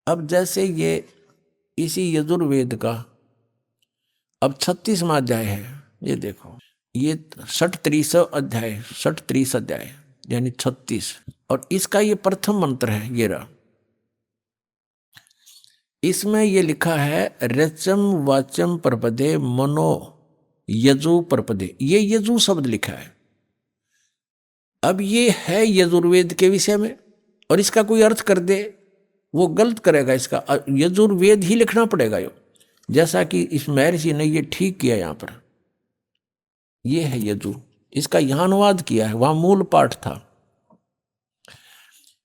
अब जैसे ये इसी यजुर्वेद का अब 36वां अध्याय है, ये देखो, ये 37 अध्याय यानी 36, और इसका ये प्रथम मंत्र है, ये रहा। इसमें ये लिखा है रचम वाचम प्रपदे मनो यजु प्रपदे, ये यजु शब्द लिखा है। अब ये है यजुर्वेद के विषय में, और इसका कोई अर्थ कर दे वो गलत करेगा, इसका यजुर्वेद ही लिखना पड़ेगा यो, जैसा कि इस महर्षि ने ये ठीक किया। यहां पर ये है यजु, इसका यहां अनुवाद किया है, वहां मूल पाठ था।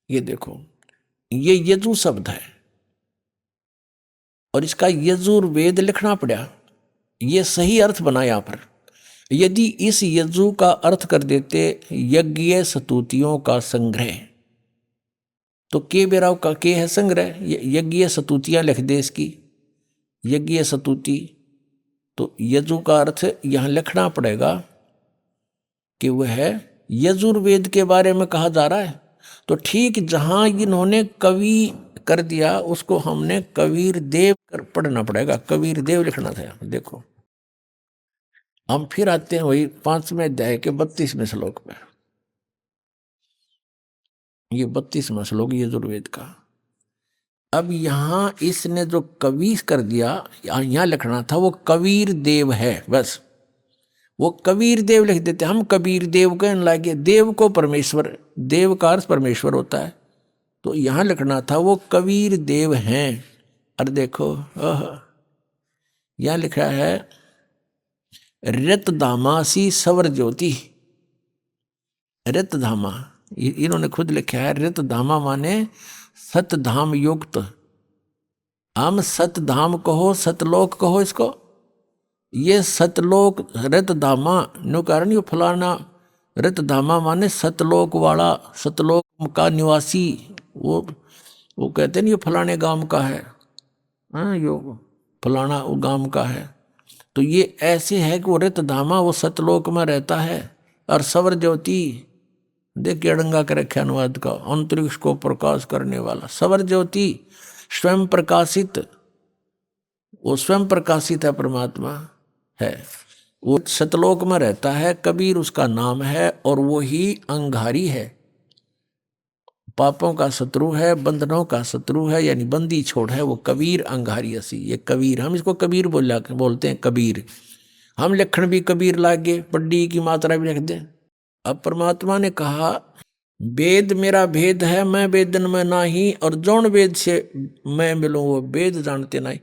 ये देखो, ये यजु शब्द है और इसका यजुर्वेद लिखना पड़ा, ये सही अर्थ बना। यहां पर यदि इस यजु का अर्थ कर देते यज्ञ स्तुतियों का संग्रह, तो के बेराव का के है संग्रह, यज्ञ स्तुतियां लिख दे इसकी, यज्ञ स्तुति, तो यजु का अर्थ यहां लिखना पड़ेगा कि वह है यजुर्वेद के बारे में कहा जा रहा है। तो ठीक जहां इन्होंने कवि कर दिया उसको हमने कबीर देव कर पढ़ना पड़ेगा, कबीर देव लिखना था। देखो हम फिर आते हैं वही 5वें अध्याय के 32वें श्लोक में, ये 32वां श्लोक यजुर्वेद का। अब यहां इसने जो कवि कर दिया, यहां लिखना था वो कबीर देव है, बस वो कबीर देव लिख देते, हम कबीर देव कहने लगे। देव को परमेश्वर, देव का अर्थ परमेश्वर होता है, तो यहां लिखना था वो कबीर देव हैं। और देखो यहां लिखा है रतधामासी सवर ज्योति, रतधामा इन्होंने खुद लिखा है, रतधामा माने सतधाम युक्त। हम सतधाम कहो, सतलोक कहो इसको, ये सतलोक रतधामा नो कारण ये फलाना, रतधामा माने सतलोक वाला, सतलोक का निवासी, वो कहते हैं ये फलाने गांव का है, हाँ यो फलाना वो गांव का है। तो ये ऐसे है कि वो रतधामा वो सतलोक में रहता है। और सवर ज्योति देखिए अड़ंगा कर रखे अनुवाद का, अंतरिक्ष को प्रकाश करने वाला सवर ज्योति, स्वयं प्रकाशित, वो स्वयं प्रकाशित है, परमात्मा है, वो सतलोक में रहता है। कबीर उसका नाम है और वो ही अंगारी है, पापों का शत्रु है, बंधनों का शत्रु है, यानी बंदी छोड़ है वो कबीर अंगारी असी। ये कबीर, हम इसको कबीर बोलते हैं कबीर। हम लखन भी कबीर लागे, पड्डी की मात्रा भी लिख दें। अब परमात्मा ने कहा वेद मेरा भेद है, मैं वेदन में नाही, और जौन वेद से मैं मिलूं वो वेद जानते नहीं।